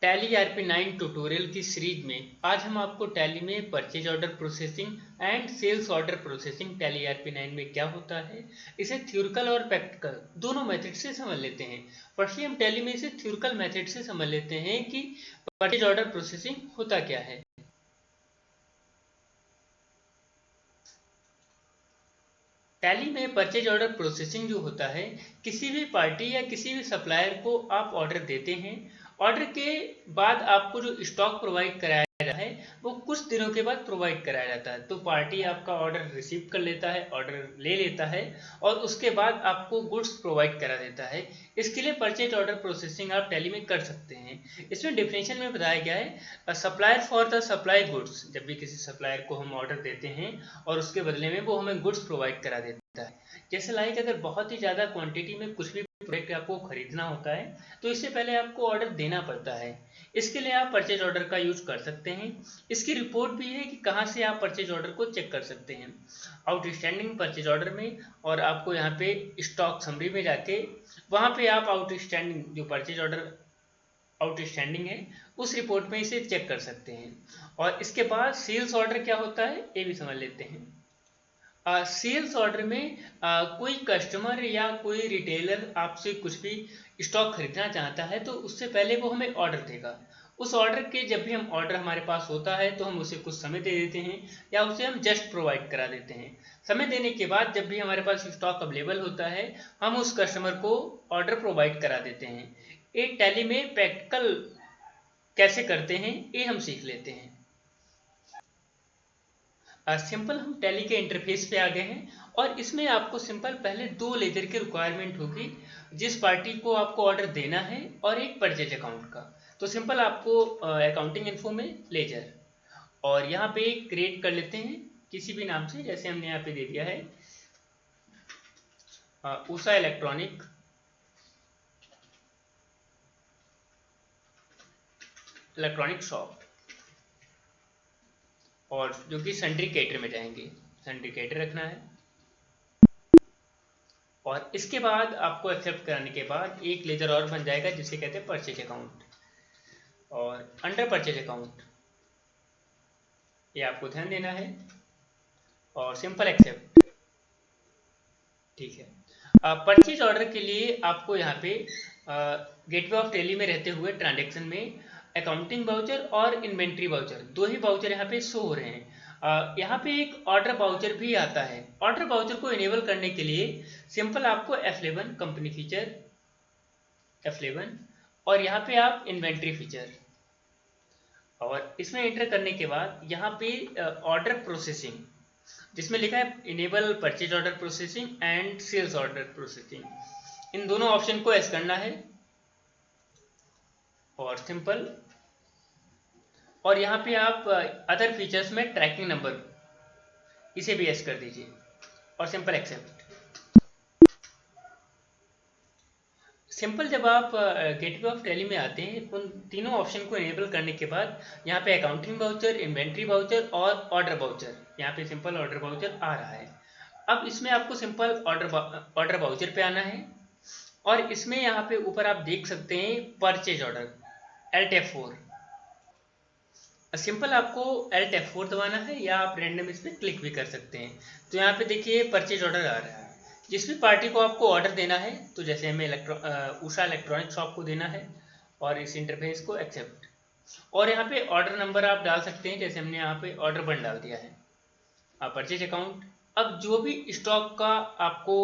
Tally RP9 tutorial की series में आज हम आपको टैली में purchase order processing and sales order processing Tally RP9 में क्या होता है, इसे थ्योरिकल और प्रैक्टिकल दोनों मेथड से समझ लेते हैं। फर्स्टली हम टैली में इसे थ्योरिकल मेथड से समझ लेते हैं कि परचेज ऑर्डर प्रोसेसिंग होता क्या है। टैली में परचेज ऑर्डर प्रोसेसिंग जो होता है, किसी भी पार्टी या किसी भी सप्लायर को आप ऑर्डर देते हैं। ऑर्डर के बाद आपको जो स्टॉक प्रोवाइड कराया जाता है वो कुछ दिनों के बाद प्रोवाइड कराया जाता है। तो पार्टी आपका ऑर्डर रिसीव कर लेता है, ऑर्डर ले लेता है और उसके बाद आपको गुड्स प्रोवाइड करा देता है। इसके लिए परचेज ऑर्डर प्रोसेसिंग आप टैली में कर सकते हैं। इसमें डिफिनेशन में बताया गया है supplier for the supply goods. जब भी किसी सप्लायर को हम ऑर्डर देते हैं और उसके बदले में वो हमें गुड्स प्रोवाइड करा देता है। जैसे लाइक अगर बहुत ही ज़्यादा क्वांटिटी में कुछ भी प्रोडक्ट आपको खरीदना होता है तो इससे पहले आपको ऑर्डर देना पड़ता है। इसके लिए आप परचेज ऑर्डर का यूज कर सकते हैं। इसकी रिपोर्ट भी है कि कहाँ से आप परचेज ऑर्डर को चेक कर सकते हैं। आउटस्टैंडिंग परचेज ऑर्डर में और आपको यहाँ पे स्टॉक समरी में जाके वहाँ पे आप आउटस्टैंडिंग जो परचेज ऑर्डर आउटस्टैंडिंग है उस रिपोर्ट में इसे चेक कर सकते हैं। और इसके बाद सेल्स ऑर्डर क्या होता है ये भी समझ लेते हैं। सेल्स ऑर्डर में कोई कस्टमर या कोई रिटेलर आपसे कुछ भी स्टॉक खरीदना चाहता है तो उससे पहले वो हमें ऑर्डर देगा। उस ऑर्डर के जब भी हम ऑर्डर हमारे पास होता है तो हम उसे कुछ समय दे देते हैं या उसे हम जस्ट प्रोवाइड करा देते हैं। समय देने के बाद जब भी हमारे पास स्टॉक अवेलेबल होता है हम उस कस्टमर को ऑर्डर प्रोवाइड करा देते हैं। एक टैली में प्रैक्टिकल कैसे करते हैं ये हम सीख लेते हैं। सिंपल हम टैली के इंटरफेस पे आ गए हैं और इसमें आपको सिंपल पहले दो लेजर की रिक्वायरमेंट होगी, जिस पार्टी को आपको ऑर्डर देना है और एक परचेज अकाउंट का। तो सिंपल आपको अकाउंटिंग इन्फो में लेजर और यहाँ पे क्रिएट कर लेते हैं किसी भी नाम से, जैसे हमने यहाँ पे दे दिया है उषा इलेक्ट्रॉनिक शॉप, और जो कि सन्ड्री कैटर में जाएंगे, सन्ड्री कैटर रखना है। और इसके बाद आपको एक्सेप्ट कराने के बाद एक लेजर और बन जाएगा जिसे कहते हैं परचेज अकाउंट। और अंडर परचेज अकाउंट ये आपको ध्यान देना है और सिंपल एक्सेप्ट। ठीक है। परचेज ऑर्डर के लिए आपको यहाँ पे गेटवे ऑफ टैली में रहते हुए ट्रांजेक्शन में अकाउंटिंग वाउचर और इन्वेंट्री वाउचर, दो ही वाउचर यहाँ पे शो हो रहे हैं। यहाँ पे एक ऑर्डर वाउचर भी आता है। ऑर्डर वाउचर को इनेबल करने के लिए सिंपल आपको F11 कंपनी फीचर F11 और यहाँ पे आप इन्वेंट्री फीचर, और इसमें एंटर करने के बाद यहाँ पे ऑर्डर प्रोसेसिंग जिसमें लिखा है enable purchase order processing and sales order processing, इन दोनों ऑप्शन को एस करना है और सिंपल। और यहाँ पे आप अदर फीचर्स में ट्रैकिंग नंबर इसे भी एस कर दीजिए और सिंपल एक्सेप्ट। सिंपल जब आप गेटवे ऑफ टैली में आते हैं उन तीनों ऑप्शन को इनेबल करने के बाद यहाँ पे अकाउंटिंग वाउचर, इन्वेंट्री वाउचर और ऑर्डर वाउचर, यहाँ पे सिंपल ऑर्डर वाउचर आ रहा है। अब इसमें आपको सिंपल ऑर्डर वाउचर पे आना है और इसमें यहाँ पे ऊपर आप देख सकते हैं purchase order Alt F4। Simple आपको Alt F4 दबाना है या आप रैंडम इस पर क्लिक भी कर सकते हैं। तो यहाँ पे देखिए परचेज ऑर्डर आ रहा है। जिस भी पार्टी को आपको ऑर्डर देना है, तो जैसे हमें उषा इलेक्ट्रॉनिक शॉप को देना है और इस इंटरफेस को एक्सेप्ट, और यहाँ पे ऑर्डर नंबर आप डाल सकते हैं, जैसे हमने यहाँ पे ऑर्डर 1 डाल दिया है। परचेज अकाउंट, अब जो भी स्टॉक का आपको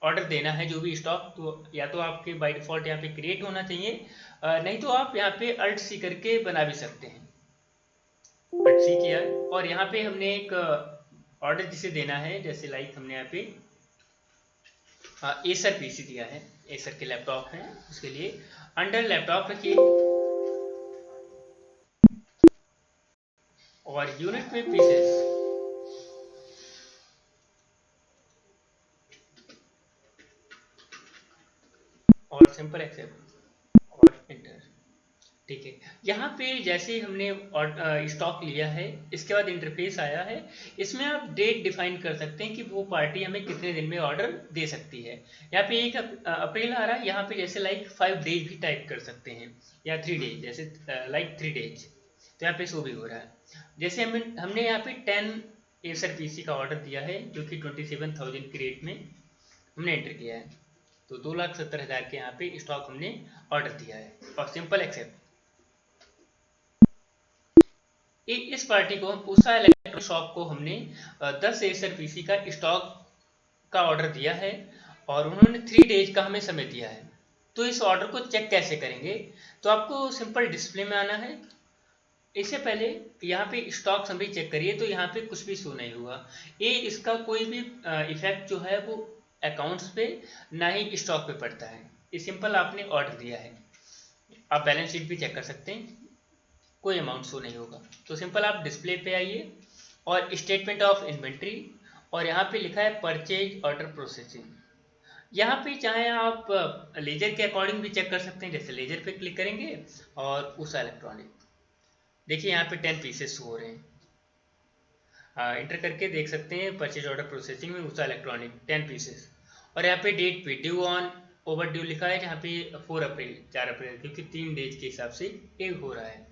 ऑर्डर देना है, जो भी स्टॉक, तो या तो आपके बाय डिफॉल्ट यहाँ पे क्रिएट होना चाहिए, नहीं तो आप यहाँ पे Alt C करके बना भी सकते हैं। Alt C किया है और यहाँ पे हमने एक ऑर्डर जिसे देना है, जैसे लाइक हमने यहाँ पे एसर पीसी दिया है, एसर के लैपटॉप है, उसके लिए अंडर लैपटॉप रखिए और यूनिट में पीसेस और सिंपल एक्सेप्ट और एंटर। ठीक है। यहाँ पे जैसे ही हमने स्टॉक लिया है, इसके बाद इंटरफेस आया है। इसमें आप डेट डिफाइन कर सकते हैं कि वो पार्टी हमें कितने दिन में ऑर्डर दे सकती है। यहाँ पे 1 अप्रैल आ रहा है, यहाँ पे जैसे लाइक 5 डेज भी टाइप कर सकते हैं, या 3 डेज, जैसे लाइक 3 डेज, तो यहाँ पे शो भी हो रहा है। जैसे हमने यहाँ पे 10 एसर पीसी का ऑर्डर दिया है, जो कि 27,000 की रेट में हमने एंटर किया है। तो 2,70,000 के यहाँ पे स्टॉक हमने ऑर्डर दिया है, और सिंपल एक्सेप्ट। इस पार्टी को, उषा इलेक्ट्रॉनिक शॉप को हमने 10 एसर पीसी का स्टॉक का ऑर्डर दिया है, और उन्होंने 3 डेज का हमें समय दिया है। तो इस ऑर्डर को चेक कैसे करेंगे? तो आपको सिंपल डिस्प्ले में आना है। इससे पहले यहाँ पे स्टॉक समरी चेक करिए, तो यहाँ पे कुछ भी शो नहीं हुआ। इसका कोई भी इफेक्ट जो है वो अकाउंट्स पे ना ही स्टॉक पे पड़ता है। ये सिंपल आपने ऑर्डर दिया है। आप बैलेंस शीट भी चेक कर सकते हैं, कोई अमाउंट शो नहीं होगा। तो सिंपल आप डिस्प्ले पे आइए और स्टेटमेंट ऑफ इन्वेंट्री, और यहाँ पे लिखा है परचेज ऑर्डर प्रोसेसिंग। यहाँ पे चाहे आप लेजर के अकॉर्डिंग भी चेक कर सकते हैं, जैसे लेजर पे क्लिक करेंगे और उषा इलेक्ट्रॉनिक, देखिए यहाँ पे 10 पीसेस हो रहे हैं। इंटर करके देख सकते हैं परचेज ऑर्डर प्रोसेसिंग में उषा इलेक्ट्रॉनिक 10 पीसेस। और यहाँ पे डेट पे ड्यू ऑन ओवर ड्यू लिखा है, जहाँ पे 4 अप्रैल 4 अप्रैल, क्योंकि 3 डेज के हिसाब से एक हो रहा है।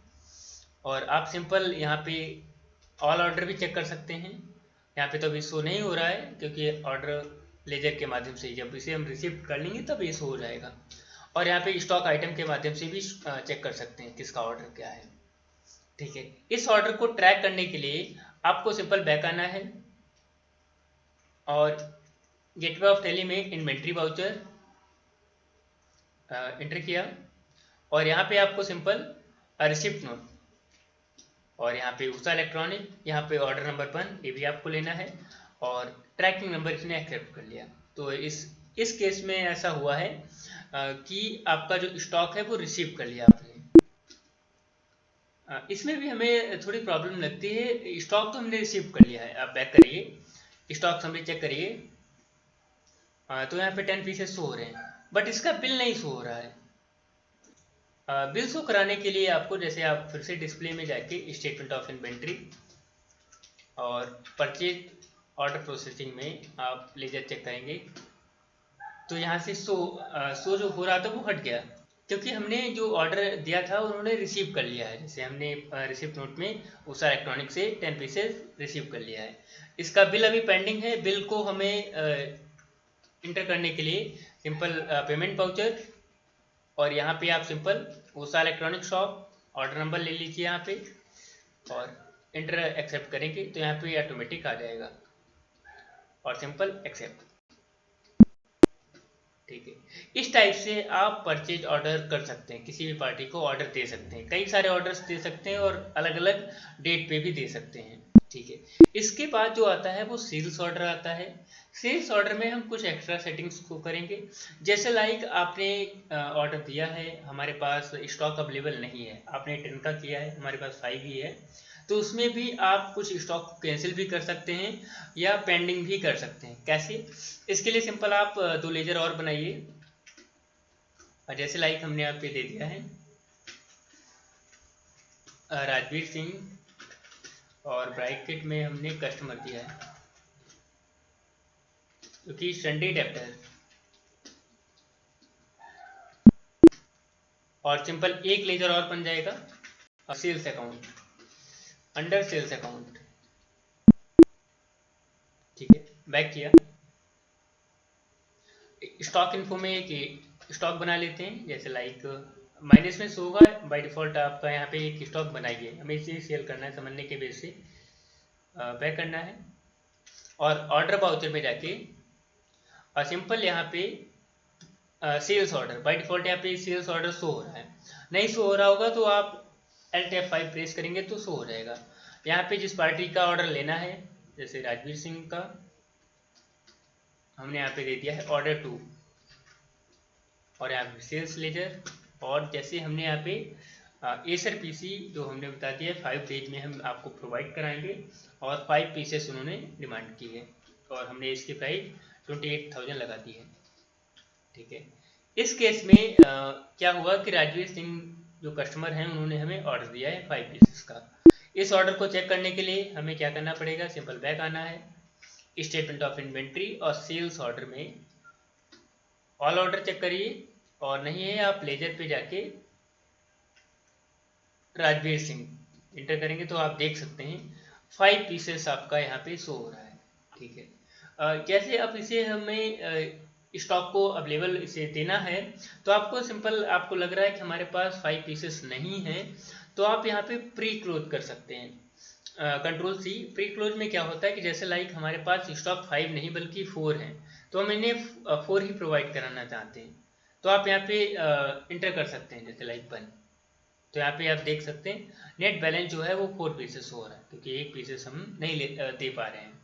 और आप सिंपल यहाँ पे ऑल ऑर्डर भी चेक कर सकते हैं। यहाँ पे तो अभी शो नहीं हो रहा है, क्योंकि ऑर्डर लेजर के माध्यम से जब इसे हम रिसीव कर लेंगे तब ये शो हो जाएगा। और यहाँ पे स्टॉक आइटम के माध्यम से भी चेक कर सकते हैं किसका ऑर्डर क्या है। ठीक है। इस ऑर्डर को ट्रैक करने के लिए आपको सिंपल बैक आना है, और गेटवे ऑफ टैली में इन्वेंट्री वाउचर एंटर किया, और यहाँ पे आपको सिंपल रिसिप्ट नोट, और यहाँ पे उषा इलेक्ट्रॉनिक, यहाँ पे ऑर्डर नंबर 1 ये भी आपको लेना है, और ट्रैकिंग नंबर इसने एक्सेप्ट कर लिया। तो इस केस में ऐसा हुआ है कि आपका जो स्टॉक है वो रिसीव कर लिया आपने। इसमें भी हमें थोड़ी प्रॉब्लम लगती है। स्टॉक तो हमने रिसीव कर लिया है, आप बैक करिए, स्टॉक समरी चेक करिए, तो यहाँ पे 10 पीसेस शो हो रहे हैं, बट इसका बिल नहीं शो हो रहा है। बिल शो कराने के लिए आपको, जैसे आप फिर से डिस्प्ले में जाके स्टेटमेंट ऑफ इन्वेंट्री और परचेज ऑर्डर प्रोसेसिंग में आप लेजर चेक करेंगे, तो यहाँ से शो जो हो रहा था वो हट गया, क्योंकि हमने जो ऑर्डर दिया था उन्होंने रिसीव कर लिया है। जैसे हमने रिसिप्ट नोट में उषा इलेक्ट्रॉनिक से 10 पीसेस रिसीव कर लिया है। इसका बिल अभी पेंडिंग है। बिल को हमें इंटर करने के लिए सिंपल पेमेंट वाउचर, और यहाँ पे आप simple Usha electronic shop order number ले लीजिए यहाँ पे, और इंटर एक्सेप्ट करेंगे तो यहाँ पे ऑटोमेटिक आ जाएगा, और सिंपल एक्सेप्ट। ठीक है। इस टाइप से आप परचेज ऑर्डर कर सकते हैं, किसी भी पार्टी को ऑर्डर दे सकते हैं। कई सारे ऑर्डर्स दे सकते हैं, और अलग अलग डेट पे भी दे सकते हैं। ठीक है। इसके बाद जो आता है वो सेल्स ऑर्डर आता है। सेल्स ऑर्डर में हम कुछ एक्स्ट्रा सेटिंग्स को करेंगे, जैसे लाइक आपने ऑर्डर दिया है, हमारे पास स्टॉक अवेलेबल नहीं है, आपने 10 का किया है, हमारे पास 5 ही है, तो उसमें भी आप कुछ स्टॉक को कैंसिल भी कर सकते हैं या पेंडिंग भी कर सकते हैं। कैसे? इसके लिए सिंपल आप 2 लेजर और बनाइए, और जैसे लाइक हमने आप पे दे दिया है राजवीर सिंह, और ब्रैकेट में हमने कस्टमर दिया है क्योंकि संडे डेप्टर, और सिंपल एक लेजर और बन जाएगा sales account, under sales account. ठीक है। बैक किया, स्टॉक इन्फो में एक स्टॉक बना लेते हैं, जैसे लाइक माइनस में शो होगा बाय डिफॉल्ट, आपका यहाँ पे एक स्टॉक बनाइए, हमें इसे सेल करना है, समझने के बेस से बैक करना है, और ऑर्डर वाउचर पे जाके सिंपल यहाँ पे सेल्स ऑर्डर, बाय डिफॉल्ट यहाँ पे सेल्स ऑर्डर शो हो रहा है। नहीं शो हो रहा होगा तो आप Alt F5 प्रेस करेंगे तो शो हो जाएगा। यहाँ पे जिस पार्टी का ऑर्डर लेना है, जैसे राजवीर सिंह का, हमने यहाँ पे दे दिया है ऑर्डर 2, और यहाँ पे सेल्स लेजर, और जैसे हमने यहाँ पे एसर पीसी जो हमने बता दिया 5 डेज में हम आपको प्रोवाइड कराएंगे, और 5 पीसेस उन्होंने डिमांड की है, और हमने इसकी प्राइस 28,000 लगा दी है। ठीक है। इस केस में क्या हुआ कि राजवीर सिंह जो कस्टमर हैं उन्होंने हमें ऑर्डर दिया है 5 पीसेस का। इस ऑर्डर को चेक करने के लिए हमें क्या करना पड़ेगा, सिंपल बैक आना है, स्टेटमेंट ऑफ इन्वेंट्री और सेल्स ऑर्डर में ऑल ऑर्डर चेक करिए, और नहीं है आप लेजर पे जाके राजवीर सिंह इंटर करेंगे तो आप देख सकते हैं 5 पीसेस आपका यहाँ पे शो हो रहा है। ठीक है, कैसे अब इसे हमें स्टॉक को अवेलेबल इसे देना है, तो आपको सिंपल आपको लग रहा है कि हमारे पास 5 पीसेस नहीं है, तो आप यहाँ पे प्री क्लोज कर सकते हैं। Control C. प्री क्लोज में क्या होता है कि जैसे लाइक हमारे पास स्टॉक 5 नहीं बल्कि 4 है, तो हम इन्हें 4 ही प्रोवाइड कराना चाहते हैं, तो आप यहाँ पे इंटर कर सकते हैं जैसे लाइक 1। तो यहाँ पे आप देख सकते हैं नेट बैलेंस जो है वो 4 पीसेस हो रहा है, क्योंकि एक पीसेस हम नहीं दे पा रहे हैं।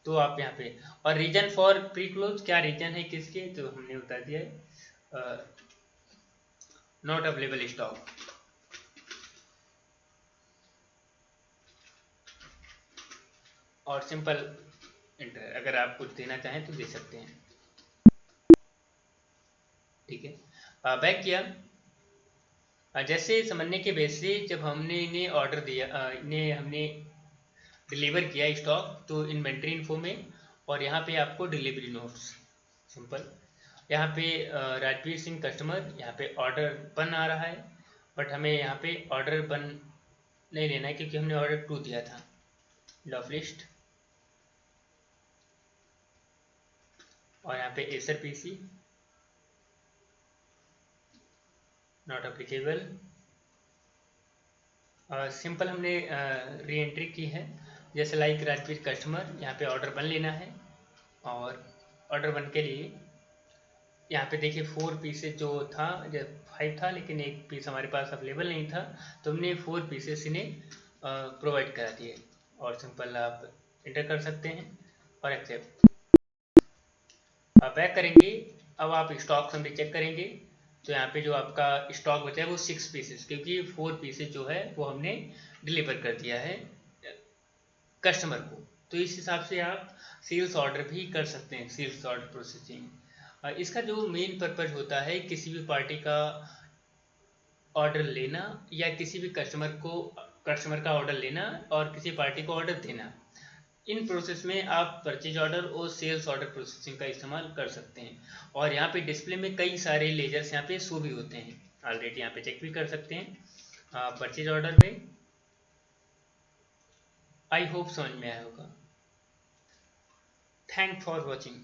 तो आप यहाँ पे, और रीजन फॉर प्री क्लोज, क्या रीजन है किसके, तो हमने बता दिया है नॉट अवेलेबल स्टॉक। और सिंपल इंटर, अगर आप कुछ देना चाहें तो दे सकते हैं। ठीक है, बैक किया। जैसे समझने के बेस से जब हमने इन्हें ऑर्डर दिया, इन्हें हमने डिलीवर किया स्टॉक, तो इन्वेंट्री इन्फो में और यहाँ पे आपको डिलीवरी नोट्स, सिंपल यहाँ पे राजवीर सिंह कस्टमर, यहाँ पे ऑर्डर 1 आ रहा है, बट हमें यहाँ पे ऑर्डर 1 नहीं लेना है क्योंकि हमने ऑर्डर 2 दिया था। लॉफ लिस्ट, और यहाँ पे Acer PC not applicable. Simple हमने री एंट्री की है, जैसे लाइक राजवीर कस्टमर, यहाँ पे ऑर्डर 1 लेना है, और ऑर्डर 1 के लिए यहाँ पे देखिए 4 पीसेस जो था, जब 5 था लेकिन एक पीस हमारे पास अवेलेबल नहीं था, तो हमने 4 पीसेस इन्हें प्रोवाइड करा दिए, और सिंपल आप इंटर कर सकते हैं और एक्सेप्ट। आप बैक करेंगे, अब आप स्टॉक समरी चेक करेंगे, तो यहाँ पे जो आपका स्टॉक बचा है वो 6 पीसेस, क्योंकि 4 पीसेस जो है वो हमने डिलीवर कर दिया है कस्टमर को। तो इस हिसाब से आप सेल्स ऑर्डर भी कर सकते हैं, सेल्स ऑर्डर प्रोसेसिंग। इसका जो मेन पर्पज होता है किसी भी पार्टी का ऑर्डर लेना, या किसी भी कस्टमर का ऑर्डर लेना और किसी पार्टी को ऑर्डर देना, इन प्रोसेस में आप परचेज ऑर्डर और सेल्स ऑर्डर प्रोसेसिंग का इस्तेमाल कर सकते हैं। और यहाँ पे डिस्प्ले में कई सारे लेजर्स यहाँ पे शो भी होते हैं, ऑलरेडी यहाँ पे चेक भी कर सकते हैं परचेज ऑर्डर में। आई होप समझ में आया होगा। Thank for watching.